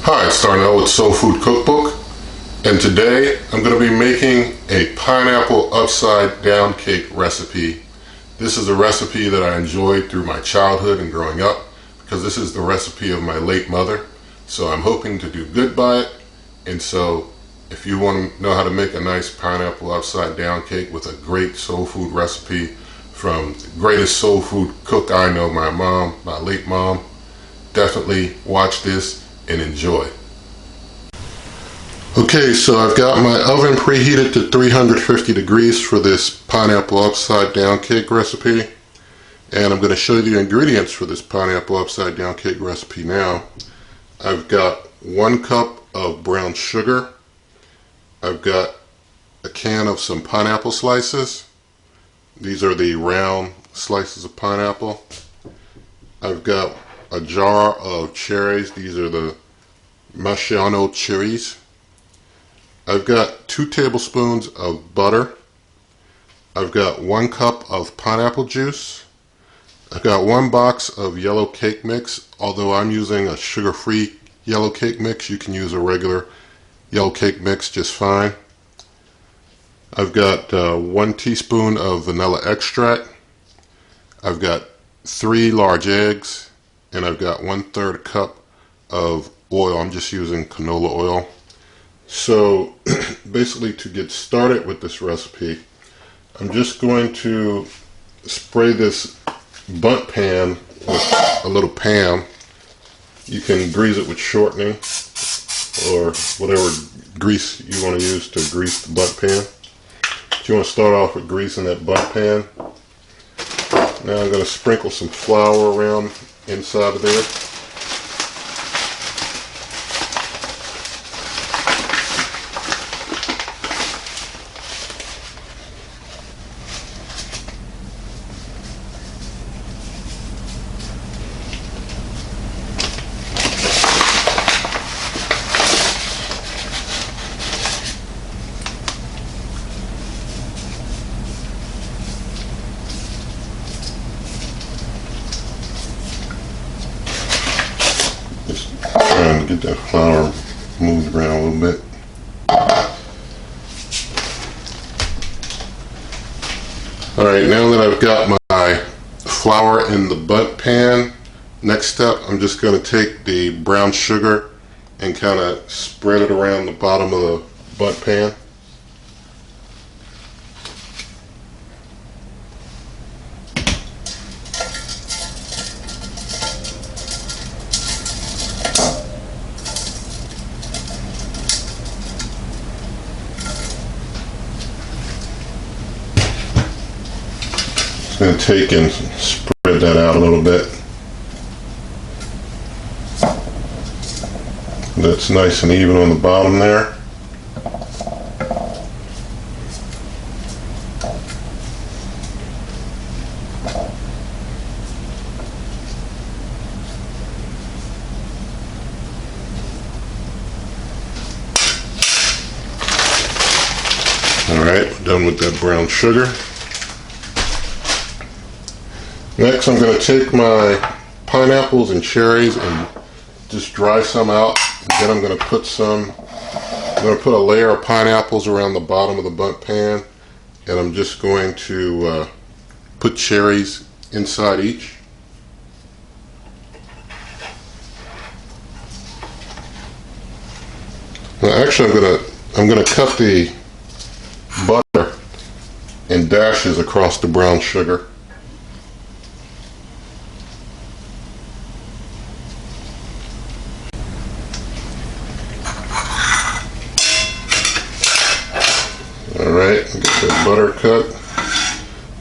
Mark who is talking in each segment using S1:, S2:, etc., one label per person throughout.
S1: Hi, starting out with Soul Food Cookbook, and today I'm going to be making a pineapple upside down cake recipe. This is a recipe that I enjoyed through my childhood and growing up because this is the recipe of my late mother, so I'm hoping to do good by it. And so if you want to know how to make a nice pineapple upside down cake with a great soul food recipe from the greatest soul food cook I know, my mom, my late mom, definitely watch this and enjoy. Okay, so I've got my oven preheated to 350 degrees for this pineapple upside down cake recipe, and I'm going to show you the ingredients for this pineapple upside down cake recipe now. I've got 1 cup of brown sugar. I've got a can of some pineapple slices. These are the round slices of pineapple. I've got a jar of cherries. These are the Machano cherries. I've got 2 tablespoons of butter. I've got 1 cup of pineapple juice. I've got 1 box of yellow cake mix. Although I'm using a sugar-free yellow cake mix, you can use a regular yellow cake mix just fine. I've got 1 teaspoon of vanilla extract. I've got 3 large eggs. And I've got 1/3 cup of oil. I'm just using canola oil. So basically, to get started with this recipe, I'm just going to spray this bundt pan with a little Pam. You can grease it with shortening or whatever grease you want to use to grease the bundt pan. But you want to start off with greasing that bundt pan. Now I'm going to sprinkle some flour around inside of there. Trying to get that flour moved around a little bit. Alright, now that I've got my flour in the bundt pan, next step I'm just going to take the brown sugar and kind of spread it around the bottom of the bundt pan. Going to take and spread that out a little bit. That's nice and even on the bottom there. Alright, we're done with that brown sugar. Next, I'm going to take my pineapples and cherries and just dry some out. And then I'm going to put a layer of pineapples around the bottom of the bundt pan, and I'm just going to put cherries inside each. Now, actually, I'm going to cut the butter in dashes across the brown sugar. Alright, get that butter cut.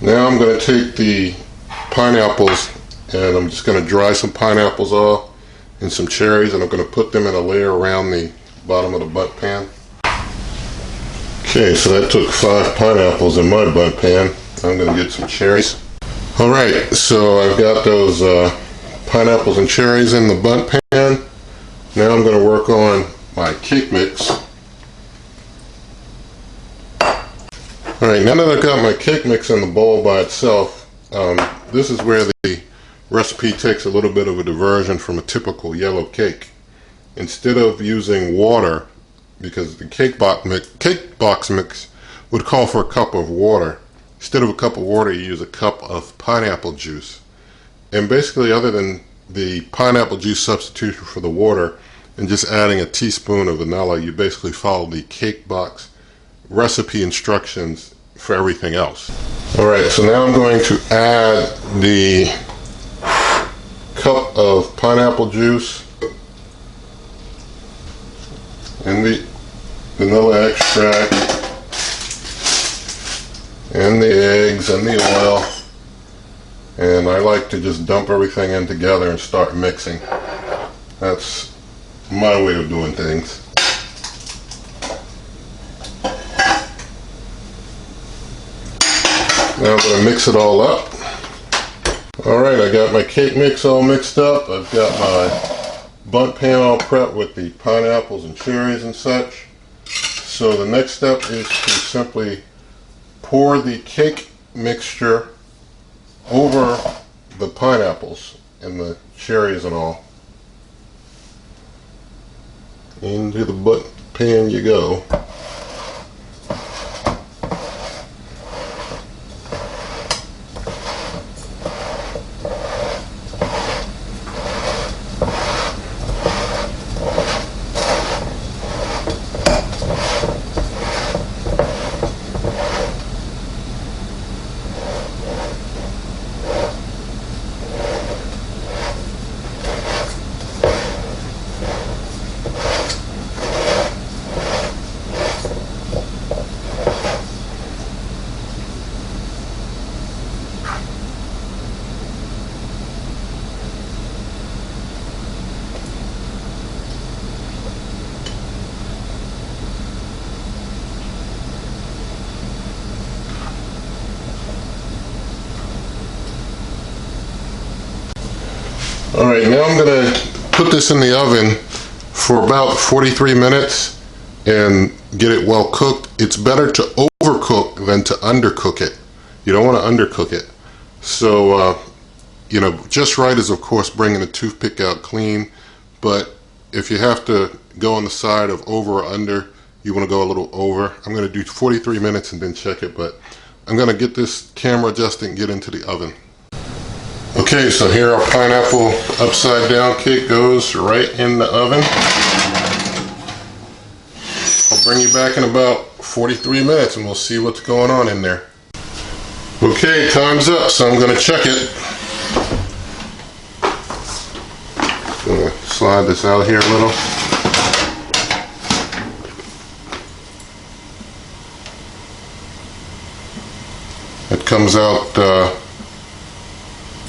S1: Now I'm going to take the pineapples and I'm just going to dry some pineapples off and some cherries, and I'm going to put them in a layer around the bottom of the bundt pan. Okay, so that took 5 pineapples in my bundt pan. I'm going to get some cherries. Alright, so I've got those pineapples and cherries in the bundt pan. Now I'm going to work on my cake mix. Alright, now that I've got my cake mix in the bowl by itself, this is where the recipe takes a little bit of a diversion from a typical yellow cake. instead of using water, because the cake box mix would call for a cup of water, instead of a cup of water you use a cup of pineapple juice. And basically, other than the pineapple juice substitution for the water and just adding a teaspoon of vanilla, you basically follow the cake box recipe instructions for everything else. Alright, so now I'm going to add the cup of pineapple juice and the vanilla extract and the eggs and the oil, and I like to just dump everything in together and start mixing. That's my way of doing things. Now I'm going to mix it all up. Alright, I got my cake mix all mixed up. I've got my bundt pan all prepped with the pineapples and cherries and such. So the next step is to simply pour the cake mixture over the pineapples and the cherries and all. Into the bundt pan you go. Alright, now I'm going to put this in the oven for about 43 minutes and get it well cooked. It's better to overcook than to undercook it. You don't want to undercook it. So, you know, just right is of course bringing the toothpick out clean, but if you have to go on the side of over or under, you want to go a little over. I'm going to do 43 minutes and then check it, but I'm going to get this camera adjusted and get into the oven. Okay, so here our pineapple upside down cake goes right in the oven. I'll bring you back in about 43 minutes and we'll see what's going on in there. Okay, time's up, so I'm going to check it. Gonna slide this out here a little. It comes out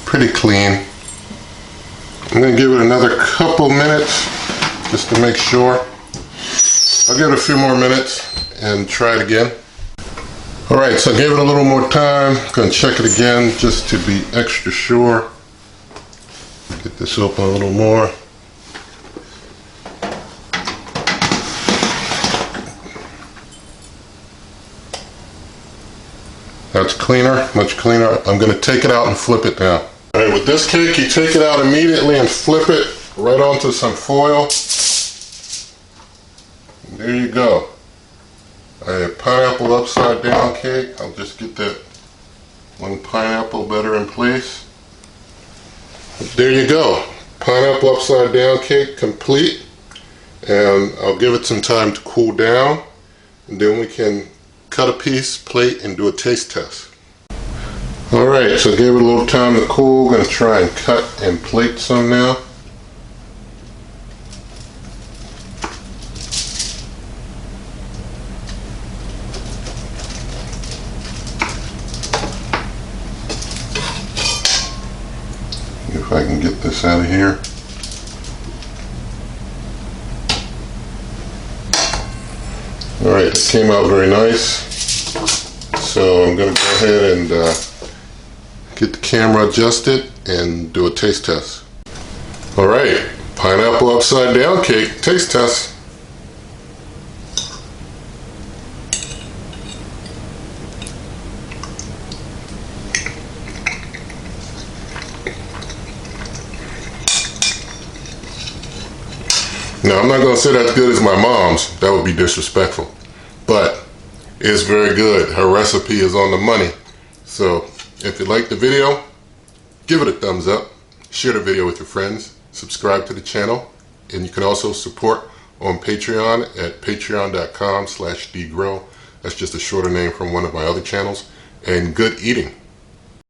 S1: pretty clean. I'm going to give it another couple minutes just to make sure. I'll give it a few more minutes and try it again. Alright, so I gave it a little more time. I'm going to check it again just to be extra sure. Get this open a little more. That's cleaner, much cleaner. I'm going to take it out and flip it now. Alright, with this cake, you take it out immediately and flip it right onto some foil. And there you go. A pineapple upside down cake. I'll just get that one pineapple better in place. There you go. Pineapple upside down cake complete. And I'll give it some time to cool down. And then we can cut a piece, plate, and do a taste test. Alright, so give it a little time to cool. Going to try and cut and plate some now. If I can get this out of here. Alright, it came out very nice. So I'm going to go ahead and get the camera adjusted and do a taste test. Alright, pineapple upside down cake, taste test. Now, I'm not going to say that's good as my mom's. That would be disrespectful. But it's very good. Her recipe is on the money. So if you like the video, give it a thumbs up. Share the video with your friends. Subscribe to the channel. And you can also support on Patreon at patreon.com/dgrow. That's just a shorter name from one of my other channels. And good eating.